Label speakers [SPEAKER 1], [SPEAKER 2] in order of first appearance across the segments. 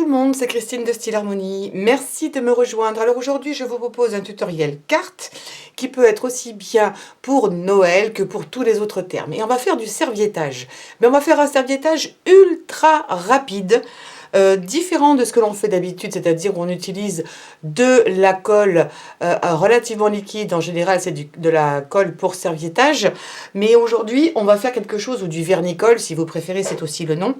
[SPEAKER 1] tout le monde, c'est Christine de Style Harmonie. Merci de me rejoindre. Alors aujourd'hui, je vous propose un tutoriel carte qui peut être aussi bien pour Noël que pour tous les autres termes. Et on va faire du serviettage. Mais on va faire un serviettage ultra rapide. Différent de ce que l'on fait d'habitude, c'est-à-dire on utilise de la colle relativement liquide. En général, c'est de la colle pour serviettage. Mais aujourd'hui, on va faire quelque chose, ou du vernicole, si vous préférez, c'est aussi le nom.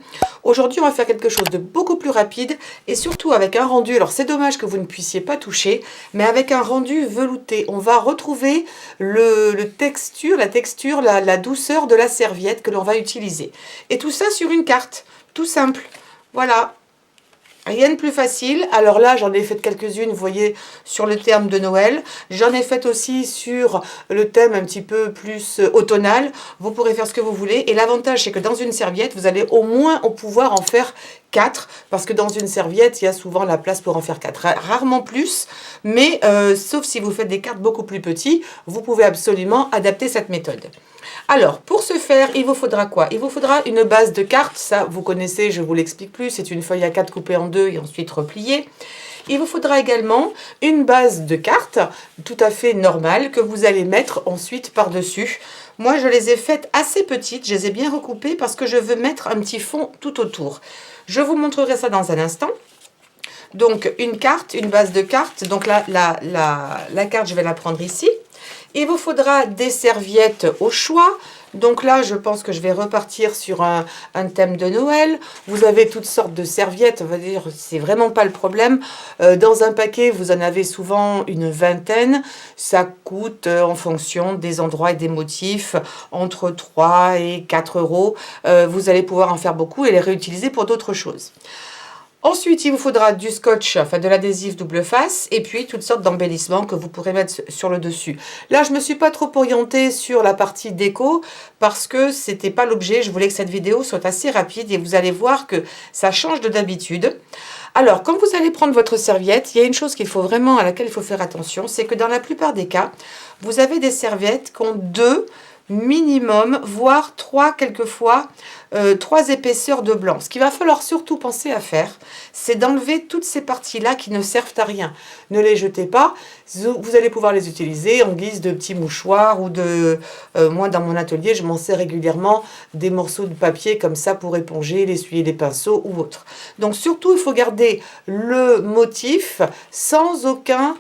[SPEAKER 1] Aujourd'hui, on va faire quelque chose de beaucoup plus rapide et surtout avec un rendu. Alors, c'est dommage que vous ne puissiez pas toucher, mais avec un rendu velouté. On va retrouver la texture, la douceur de la serviette que l'on va utiliser. Et tout ça sur une carte, tout simple. Voilà. Rien de plus facile. Alors là, j'en ai fait quelques-unes, vous voyez, sur le terme de Noël. J'en ai fait aussi sur le thème un petit peu plus automnal. Vous pourrez faire ce que vous voulez. Et l'avantage, c'est que dans une serviette, vous allez au moins pouvoir en faire 4. Parce que dans une serviette, il y a souvent la place pour en faire 4. Rarement plus. Mais sauf si vous faites des cartes beaucoup plus petites, vous pouvez absolument adapter cette méthode. Alors, pour ce faire, il vous faudra quoi? Il vous faudra une base de cartes, ça vous connaissez, je ne vous l'explique plus, c'est une feuille A4 coupée en deux et ensuite repliée. Il vous faudra également une base de cartes tout à fait normale que vous allez mettre ensuite par-dessus. Moi, je les ai faites assez petites, je les ai bien recoupées parce que je veux mettre un petit fond tout autour. Je vous montrerai ça dans un instant. Donc, une carte, une base de cartes. Donc là, la carte, je vais la prendre ici. Il vous faudra des serviettes au choix. Donc là, je pense que je vais repartir sur un thème de Noël. Vous avez toutes sortes de serviettes, on va dire, c'est vraiment pas le problème. Dans un paquet, vous en avez souvent une vingtaine. Ça coûte, en fonction des endroits et des motifs, entre 3 et 4 euros. Vous allez pouvoir en faire beaucoup et les réutiliser pour d'autres choses. Ensuite, il vous faudra du scotch, enfin de l'adhésif double face, et puis toutes sortes d'embellissements que vous pourrez mettre sur le dessus. Là, je ne me suis pas trop orientée sur la partie déco, parce que ce n'était pas l'objet. Je voulais que cette vidéo soit assez rapide, et vous allez voir que ça change de d'habitude. Alors, quand vous allez prendre votre serviette, il y a une chose à laquelle il faut faire attention, c'est que dans la plupart des cas, vous avez des serviettes qui ont 2 minimum, voire 3 quelquefois, 3 épaisseurs de blanc. Ce qu'il va falloir surtout penser à faire, c'est d'enlever toutes ces parties-là qui ne servent à rien. Ne les jetez pas, vous allez pouvoir les utiliser en guise de petits mouchoirs ou de... moi, dans mon atelier, je m'en sers régulièrement des morceaux de papier comme ça pour éponger, essuyer les pinceaux ou autre. Donc surtout, il faut garder le motif sans aucun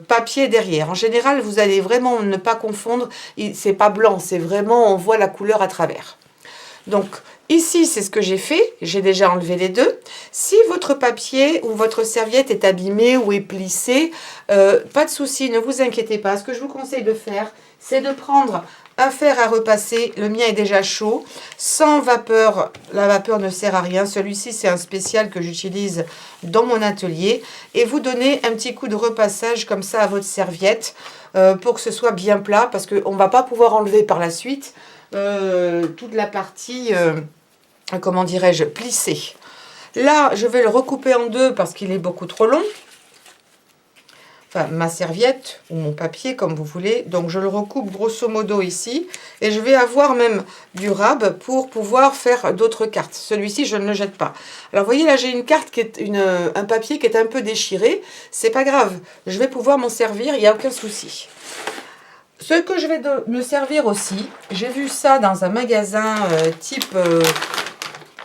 [SPEAKER 1] papier derrière. En général, vous allez vraiment ne pas confondre, c'est pas blanc, c'est vraiment, on voit la couleur à travers. Donc ici, c'est ce que j'ai fait, j'ai déjà enlevé les deux. Si votre papier ou votre serviette est abîmée ou est plissée, pas de souci, ne vous inquiétez pas. Ce que je vous conseille de faire, c'est de prendre un fer à repasser, le mien est déjà chaud, sans vapeur, la vapeur ne sert à rien. Celui-ci, c'est un spécial que j'utilise dans mon atelier. Et vous donnez un petit coup de repassage comme ça à votre serviette pour que ce soit bien plat, parce qu'on ne va pas pouvoir enlever par la suite toute la partie, comment dirais-je, plissée. Là, je vais le recouper en deux parce qu'il est beaucoup trop long. Enfin, ma serviette ou mon papier, comme vous voulez. Donc, je le recoupe grosso modo ici. Et je vais avoir même du rab pour pouvoir faire d'autres cartes. Celui-ci, je ne le jette pas. Alors, vous voyez, là, j'ai une carte qui est un papier qui est un peu déchiré. C'est pas grave. Je vais pouvoir m'en servir. Il n'y a aucun souci. Ce que je vais me servir aussi, j'ai vu ça dans un magasin type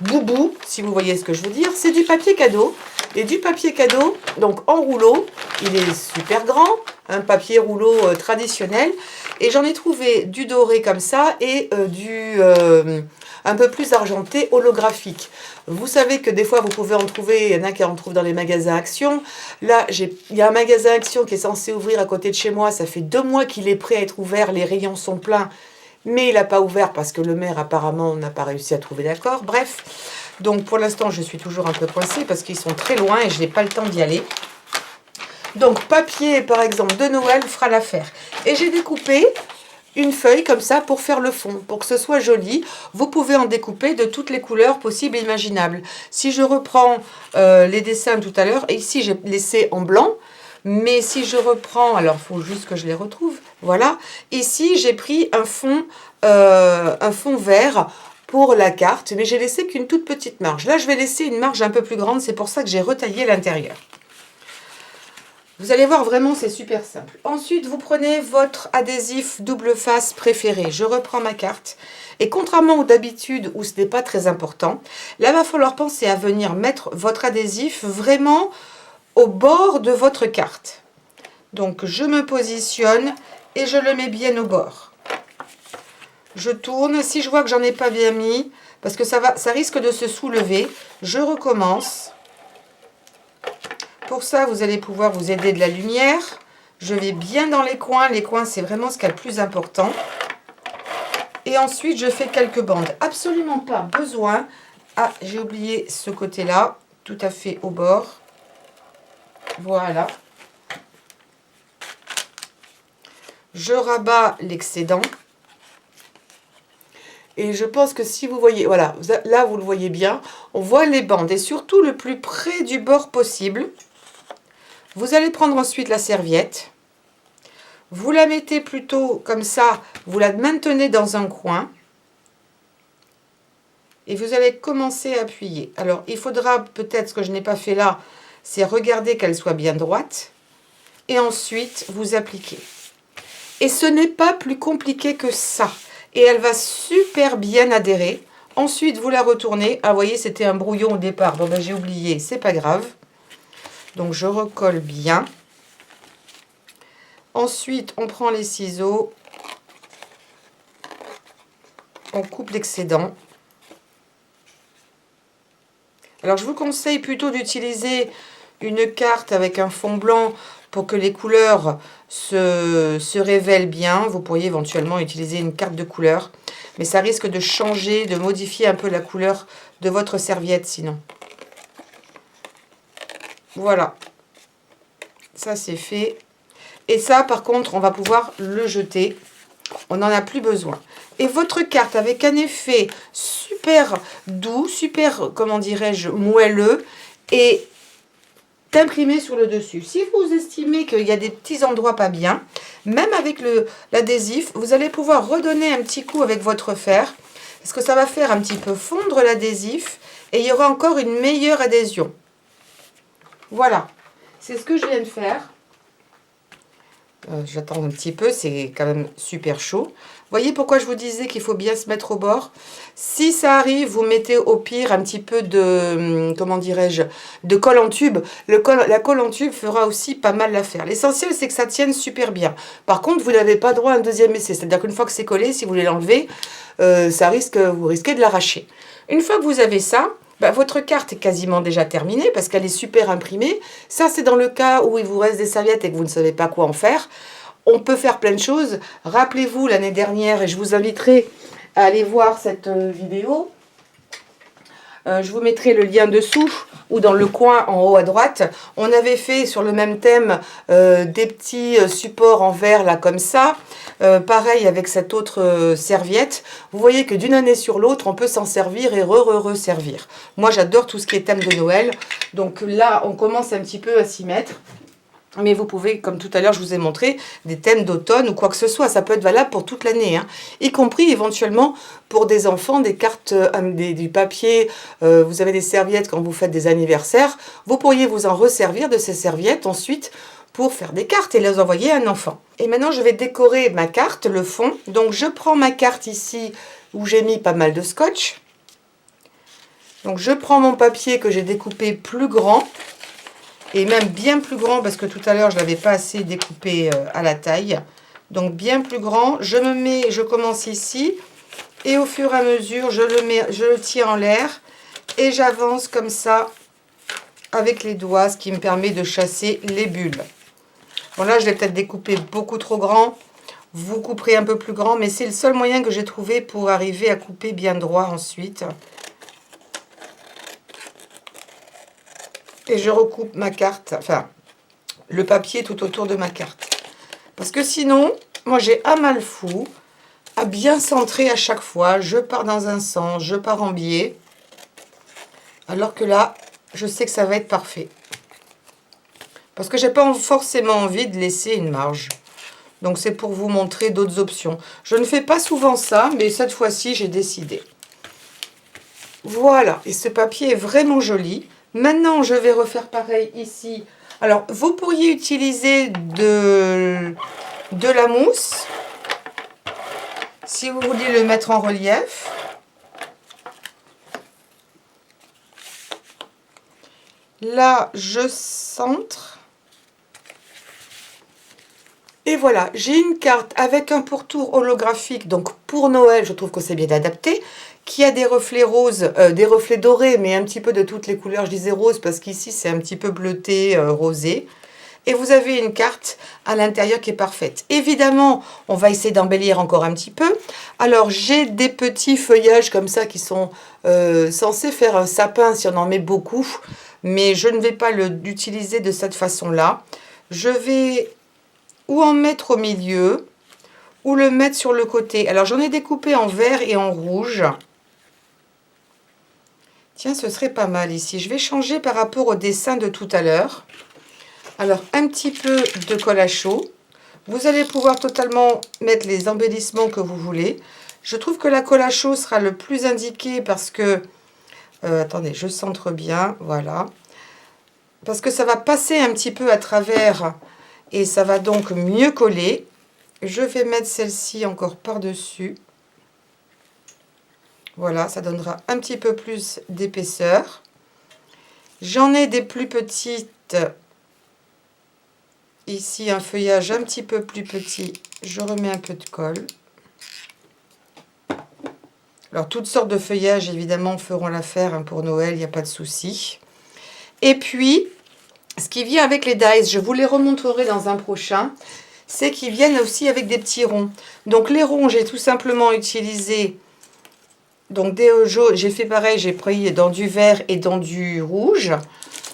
[SPEAKER 1] Boubou, si vous voyez ce que je veux dire. C'est du papier cadeau. Et du papier cadeau, donc en rouleau, il est super grand, un papier rouleau traditionnel. Et j'en ai trouvé du doré comme ça et un peu plus argenté, holographique. Vous savez que des fois, vous pouvez en trouver, il y en a qui en trouvent dans les magasins Action. Là, il y a un magasin Action qui est censé ouvrir à côté de chez moi. Ça fait 2 mois qu'il est prêt à être ouvert, les rayons sont pleins. Mais il n'a pas ouvert parce que le maire, apparemment, n'a pas réussi à trouver d'accord. Bref, donc pour l'instant, je suis toujours un peu coincée parce qu'ils sont très loin et je n'ai pas le temps d'y aller. Donc, papier, par exemple, de Noël fera l'affaire. Et j'ai découpé une feuille comme ça pour faire le fond, pour que ce soit joli. Vous pouvez en découper de toutes les couleurs possibles et imaginables. Si je reprends les dessins tout à l'heure, et ici, j'ai laissé en blanc. Mais si je reprends, alors il faut juste que je les retrouve, voilà. Ici, j'ai pris un fond vert pour la carte, mais j'ai laissé qu'une toute petite marge. Là, je vais laisser une marge un peu plus grande, c'est pour ça que j'ai retaillé l'intérieur. Vous allez voir, vraiment, c'est super simple. Ensuite, vous prenez votre adhésif double face préféré. Je reprends ma carte. Et contrairement aux d'habitude où ce n'est pas très important, là, il va falloir penser à venir mettre votre adhésif vraiment au bord de votre carte. Donc, je me positionne et je le mets bien au bord. Je tourne. Si je vois que j'en ai pas bien mis, parce que ça risque de se soulever, je recommence. Pour ça, vous allez pouvoir vous aider de la lumière. Je vais bien dans les coins. Les coins, c'est vraiment ce qu'il y a le plus important. Et ensuite, je fais quelques bandes. Absolument pas besoin. Ah, j'ai oublié ce côté-là, tout à fait au bord. Voilà. Je rabats l'excédent. Et je pense que si vous voyez, voilà, là, vous le voyez bien. On voit les bandes et surtout le plus près du bord possible. Vous allez prendre ensuite la serviette, vous la mettez plutôt comme ça, vous la maintenez dans un coin et vous allez commencer à appuyer. Alors, il faudra peut-être, ce que je n'ai pas fait là, c'est regarder qu'elle soit bien droite et ensuite vous appliquez. Et ce n'est pas plus compliqué que ça et elle va super bien adhérer. Ensuite, vous la retournez. Ah, vous voyez, c'était un brouillon au départ. Bon, ben, j'ai oublié, c'est pas grave. Donc, je recolle bien. Ensuite, on prend les ciseaux. On coupe l'excédent. Alors, je vous conseille plutôt d'utiliser une carte avec un fond blanc pour que les couleurs se révèlent bien. Vous pourriez éventuellement utiliser une carte de couleur. Mais ça risque de changer, de modifier un peu la couleur de votre serviette sinon. Voilà. Ça, c'est fait. Et ça, par contre, on va pouvoir le jeter. On n'en a plus besoin. Et votre carte avec un effet super doux, super, comment dirais-je, moelleux, et imprimé sur le dessus. Si vous estimez qu'il y a des petits endroits pas bien, même avec l'adhésif, vous allez pouvoir redonner un petit coup avec votre fer, parce que ça va faire un petit peu fondre l'adhésif, et il y aura encore une meilleure adhésion. Voilà. C'est ce que je viens de faire. J'attends un petit peu, c'est quand même super chaud. Voyez pourquoi je vous disais qu'il faut bien se mettre au bord. Si ça arrive, vous mettez au pire un petit peu de, comment dirais-je, de colle en tube. La colle en tube fera aussi pas mal l'affaire. L'essentiel, c'est que ça tienne super bien. Par contre, vous n'avez pas droit à un deuxième essai. C'est-à-dire qu'une fois que c'est collé, si vous voulez l'enlever, vous risquez de l'arracher. Une fois que vous avez ça, votre carte est quasiment déjà terminée parce qu'elle est super imprimée. Ça, c'est dans le cas où il vous reste des serviettes et que vous ne savez pas quoi en faire. On peut faire plein de choses. Rappelez-vous l'année dernière, et je vous inviterai à aller voir cette vidéo. Je vous mettrai le lien dessous ou dans le coin en haut à droite. On avait fait sur le même thème des petits supports en verre là comme ça. Pareil avec cette autre serviette. Vous voyez que d'une année sur l'autre, on peut s'en servir et re-servir. Moi, j'adore tout ce qui est thème de Noël. Donc là, on commence un petit peu à s'y mettre. Mais vous pouvez, comme tout à l'heure, je vous ai montré, des thèmes d'automne ou quoi que ce soit. Ça peut être valable pour toute l'année, hein. Y compris éventuellement pour des enfants, des cartes, du papier. Vous avez des serviettes quand vous faites des anniversaires. Vous pourriez vous en resservir de ces serviettes ensuite pour faire des cartes et les envoyer à un enfant. Et maintenant, je vais décorer ma carte, le fond. Donc, je prends ma carte ici où j'ai mis pas mal de scotch. Donc, je prends mon papier que j'ai découpé plus grand. Et même bien plus grand, parce que tout à l'heure, je ne l'avais pas assez découpé à la taille. Donc, bien plus grand. Je commence ici. Et au fur et à mesure, je le tiens en l'air. Et j'avance comme ça, avec les doigts, ce qui me permet de chasser les bulles. Bon, là, je l'ai peut-être découpé beaucoup trop grand. Vous couperez un peu plus grand. Mais c'est le seul moyen que j'ai trouvé pour arriver à couper bien droit ensuite. Et je recoupe ma carte, enfin, le papier tout autour de ma carte. Parce que sinon, moi j'ai un mal fou à bien centrer à chaque fois. Je pars dans un sens, je pars en biais. Alors que là, je sais que ça va être parfait. Parce que j'ai pas forcément envie de laisser une marge. Donc c'est pour vous montrer d'autres options. Je ne fais pas souvent ça, mais cette fois-ci, j'ai décidé. Voilà, et ce papier est vraiment joli. Maintenant, je vais refaire pareil ici. Alors, vous pourriez utiliser de la mousse, si vous vouliez le mettre en relief. Là, je centre. Et voilà, j'ai une carte avec un pourtour holographique, donc pour Noël, je trouve que c'est bien adapté, qui a des reflets roses, des reflets dorés, mais un petit peu de toutes les couleurs. Je disais rose parce qu'ici, c'est un petit peu bleuté, rosé. Et vous avez une carte à l'intérieur qui est parfaite. Évidemment, on va essayer d'embellir encore un petit peu. Alors, j'ai des petits feuillages comme ça qui sont censés faire un sapin si on en met beaucoup. Mais je ne vais pas l'utiliser de cette façon-là. Je vais ou en mettre au milieu, ou le mettre sur le côté. Alors, j'en ai découpé en vert et en rouge. Tiens, ce serait pas mal ici. Je vais changer par rapport au dessin de tout à l'heure. Alors, un petit peu de colle à chaud. Vous allez pouvoir totalement mettre les embellissements que vous voulez. Je trouve que la colle à chaud sera le plus indiqué parce que... attendez, je centre bien, voilà. Parce que ça va passer un petit peu à travers et ça va donc mieux coller. Je vais mettre celle-ci encore par-dessus. Voilà, ça donnera un petit peu plus d'épaisseur. J'en ai des plus petites. Ici, un feuillage un petit peu plus petit. Je remets un peu de colle. Alors, toutes sortes de feuillages, évidemment, feront l'affaire hein, pour Noël, il n'y a pas de souci. Et puis, ce qui vient avec les dies, je vous les remontrerai dans un prochain, c'est qu'ils viennent aussi avec des petits ronds. Donc, les ronds, j'ai tout simplement utilisé... Donc, j'ai fait pareil, j'ai pris dans du vert et dans du rouge.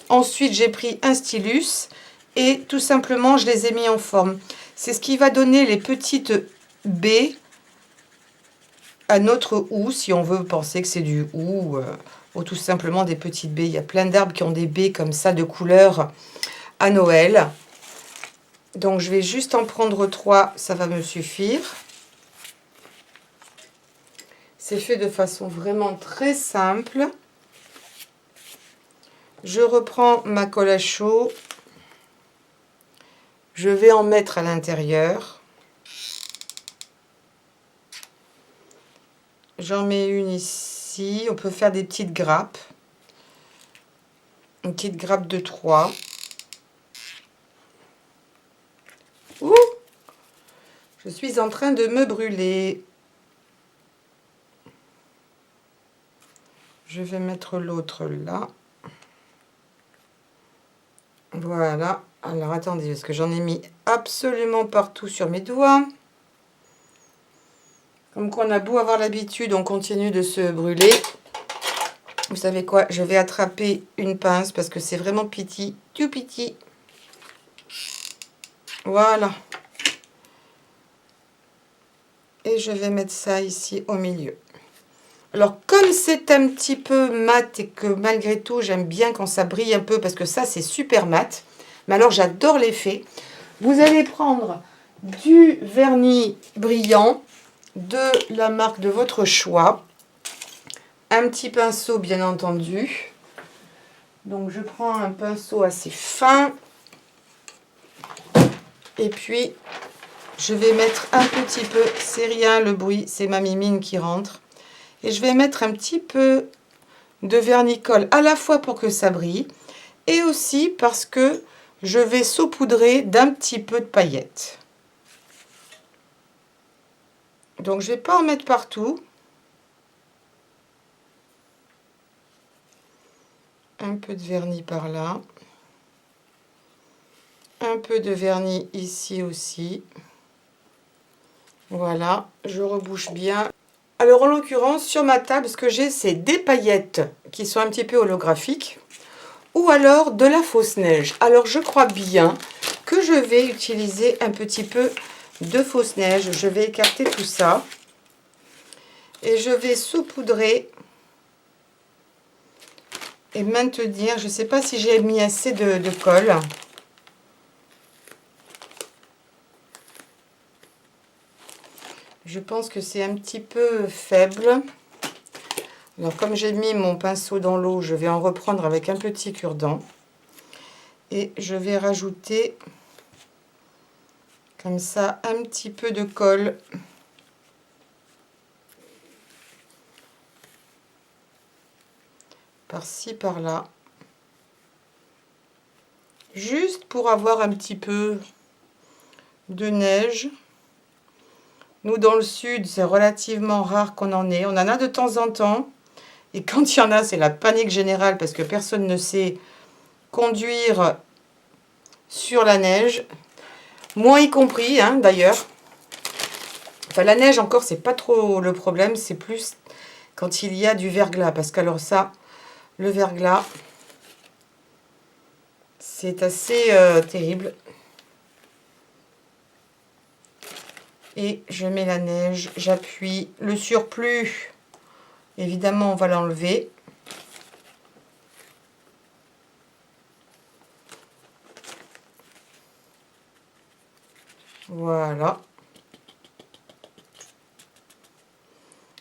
[SPEAKER 1] Ensuite, j'ai pris un stylus et tout simplement, je les ai mis en forme. C'est ce qui va donner les petites baies à notre houx, si on veut penser que c'est du houx, ou tout simplement des petites baies. Il y a plein d'arbres qui ont des baies comme ça, de couleur à Noël. Donc, je vais juste en prendre 3, ça va me suffire. C'est fait de façon vraiment très simple. Je reprends ma colle à chaud. Je vais en mettre à l'intérieur. J'en mets une ici. On peut faire des petites grappes. Une petite grappe de 3. Ouh! Je suis en train de me brûler. Je vais mettre l'autre là. Voilà. Alors, attendez, parce que j'en ai mis absolument partout sur mes doigts. Comme qu'on a beau avoir l'habitude, on continue de se brûler. Vous savez quoi? Je vais attraper une pince parce que c'est vraiment petit, tout petit. Voilà. Et je vais mettre ça ici au milieu. Alors, comme c'est un petit peu mat et que malgré tout, j'aime bien quand ça brille un peu parce que ça, c'est super mat. Mais alors, j'adore l'effet. Vous allez prendre du vernis brillant de la marque de votre choix. Un petit pinceau, bien entendu. Donc, je prends un pinceau assez fin. Et puis, je vais mettre un petit peu, c'est rien le bruit, c'est ma mimine qui rentre. Et je vais mettre un petit peu de vernis-colle à la fois pour que ça brille et aussi parce que je vais saupoudrer d'un petit peu de paillettes. Donc je ne vais pas en mettre partout. Un peu de vernis par là. Un peu de vernis ici aussi. Voilà, je rebouche bien. Alors en l'occurrence, sur ma table, ce que j'ai, c'est des paillettes qui sont un petit peu holographiques. Ou alors de la fausse neige. Alors je crois bien que je vais utiliser un petit peu de fausse neige. Je vais écarter tout ça. Et je vais saupoudrer et maintenir. Je ne sais pas si j'ai mis assez de colle. Je pense que c'est un petit peu faible. Alors comme j'ai mis mon pinceau dans l'eau, je vais en reprendre avec un petit cure-dent. Et je vais rajouter comme ça un petit peu de colle. Par-ci, par-là. Juste pour avoir un petit peu de neige. Nous, dans le sud, c'est relativement rare qu'on en ait. On en a de temps en temps. Et quand il y en a, c'est la panique générale parce que personne ne sait conduire sur la neige. Moi y compris, hein, d'ailleurs. Enfin, la neige, encore, c'est pas trop le problème. C'est plus quand il y a du verglas. Parce qu'alors ça, le verglas, c'est assez terrible. Et je mets la neige, j'appuie. Le surplus, évidemment, on va l'enlever. Voilà.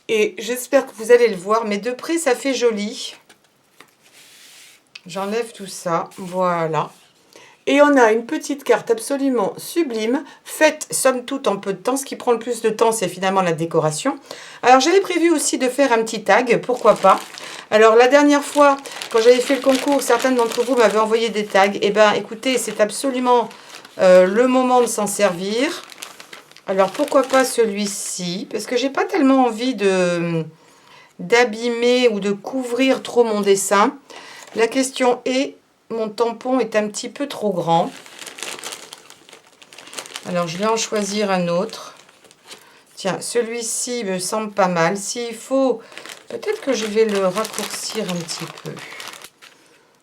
[SPEAKER 1] Et j'espère que vous allez le voir, mais de près, ça fait joli. J'enlève tout ça, voilà. Et on a une petite carte absolument sublime, faite somme toute en peu de temps. Ce qui prend le plus de temps, c'est finalement la décoration. Alors j'avais prévu aussi de faire un petit tag, pourquoi pas. Alors la dernière fois, quand j'avais fait le concours, certains d'entre vous m'avaient envoyé des tags. Eh bien écoutez, c'est absolument le moment de s'en servir. Alors pourquoi pas celui-ci, parce que j'ai pas tellement envie d'abîmer ou de couvrir trop mon dessin. La question est... Mon tampon est un petit peu trop grand. Alors, je vais en choisir un autre. Tiens, celui-ci me semble pas mal. S'il faut, peut-être que je vais le raccourcir un petit peu.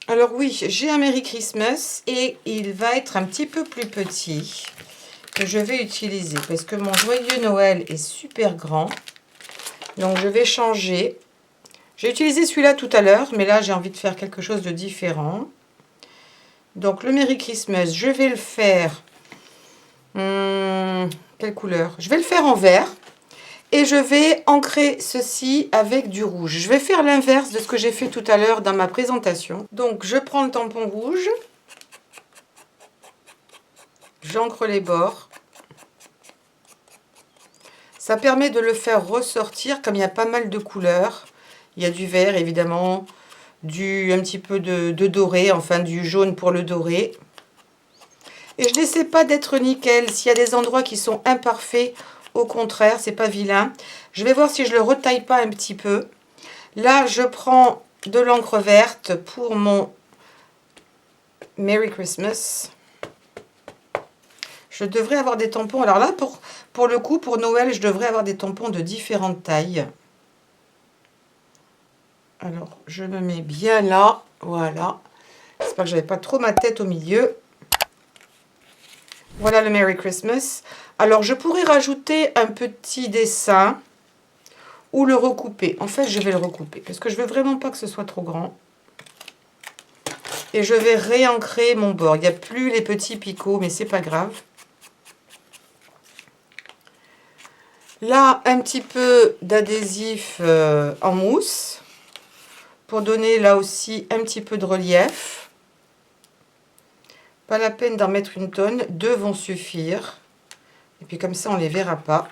[SPEAKER 1] Alors oui, j'ai un Merry Christmas et il va être un petit peu plus petit que je vais utiliser parce que mon joyeux Noël est super grand. Donc, je vais changer. J'ai utilisé celui-là tout à l'heure, mais là, j'ai envie de faire quelque chose de différent. Donc, le Merry Christmas, je vais le faire... quelle couleur? Je vais le faire en vert. Et je vais ancrer ceci avec du rouge. Je vais faire l'inverse de ce que j'ai fait tout à l'heure dans ma présentation. Donc, je prends le tampon rouge. J'ancre les bords. Ça permet de le faire ressortir comme il y a pas mal de couleurs. Il y a du vert, évidemment. Un petit peu de doré, enfin du jaune pour le doré. Et je n'essaie pas d'être nickel. S'il y a des endroits qui sont imparfaits, au contraire, c'est pas vilain. Je vais voir si je le retaille pas un petit peu. Là, je prends de l'encre verte pour mon Merry Christmas. Je devrais avoir des tampons. Alors là, pour le coup, pour Noël, je devrais avoir des tampons de différentes tailles. Alors, je me mets bien là. Voilà. J'espère que je n'avais pas trop ma tête au milieu. Voilà le Merry Christmas. Alors, je pourrais rajouter un petit dessin ou le recouper. En fait, je vais le recouper parce que je veux vraiment pas que ce soit trop grand. Et je vais réancrer mon bord. Il n'y a plus les petits picots, mais c'est pas grave. Là, un petit peu d'adhésif en mousse pour donner là aussi un petit peu de relief. Pas la peine d'en mettre une tonne, 2 vont suffire. Et puis comme ça, on ne les verra pas.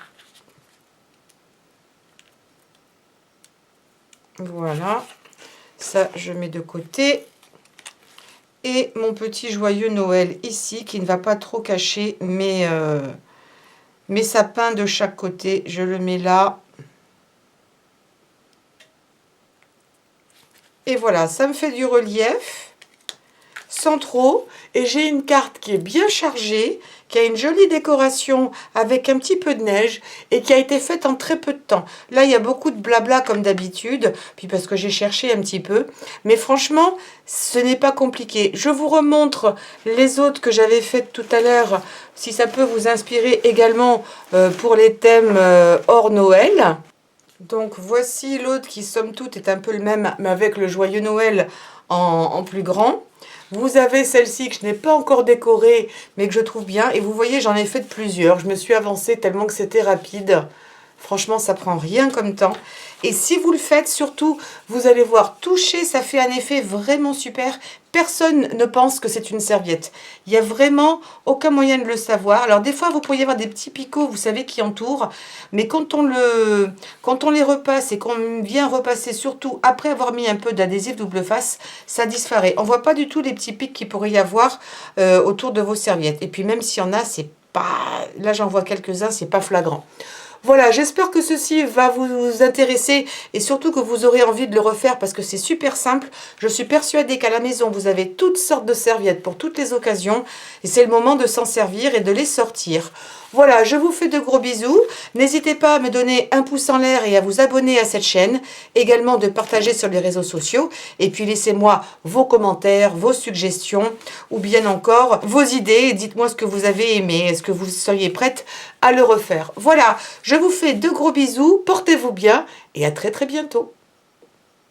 [SPEAKER 1] Voilà, ça je mets de côté. Et mon petit joyeux Noël ici, qui ne va pas trop cacher mes sapins de chaque côté. Je le mets là. Et voilà, ça me fait du relief, sans trop. Et j'ai une carte qui est bien chargée, qui a une jolie décoration avec un petit peu de neige et qui a été faite en très peu de temps. Là, il y a beaucoup de blabla comme d'habitude, puis parce que j'ai cherché un petit peu. Mais franchement, ce n'est pas compliqué. Je vous remontre les autres que j'avais faites tout à l'heure, si ça peut vous inspirer également pour les thèmes hors Noël. Donc voici l'autre qui somme toute est un peu le même, mais avec le joyeux Noël en plus grand. Vous avez celle-ci que je n'ai pas encore décorée, mais que je trouve bien. Et vous voyez, j'en ai fait plusieurs. Je me suis avancée tellement que c'était rapide. Franchement, ça prend rien comme temps. Et si vous le faites, surtout, vous allez voir, toucher, ça fait un effet vraiment super. Personne ne pense que c'est une serviette. Il n'y a vraiment aucun moyen de le savoir. Alors des fois, vous pourriez avoir des petits picots, vous savez, qui entourent. Mais quand on les repasse et qu'on vient repasser, surtout après avoir mis un peu d'adhésif double face, ça disparaît. On ne voit pas du tout les petits pics qu'il pourrait y avoir autour de vos serviettes. Et puis même s'il y en a, c'est pas... Là, j'en vois quelques-uns, c'est pas flagrant. Voilà, j'espère que ceci va vous intéresser et surtout que vous aurez envie de le refaire parce que c'est super simple. Je suis persuadée qu'à la maison, vous avez toutes sortes de serviettes pour toutes les occasions et c'est le moment de s'en servir et de les sortir. Voilà, je vous fais de gros bisous. N'hésitez pas à me donner un pouce en l'air et à vous abonner à cette chaîne. Également de partager sur les réseaux sociaux. Et puis laissez-moi vos commentaires, vos suggestions ou bien encore vos idées. Dites-moi ce que vous avez aimé. Est-ce que vous seriez prête à le refaire? Voilà, je vous fais de gros bisous. Portez-vous bien et à très très bientôt.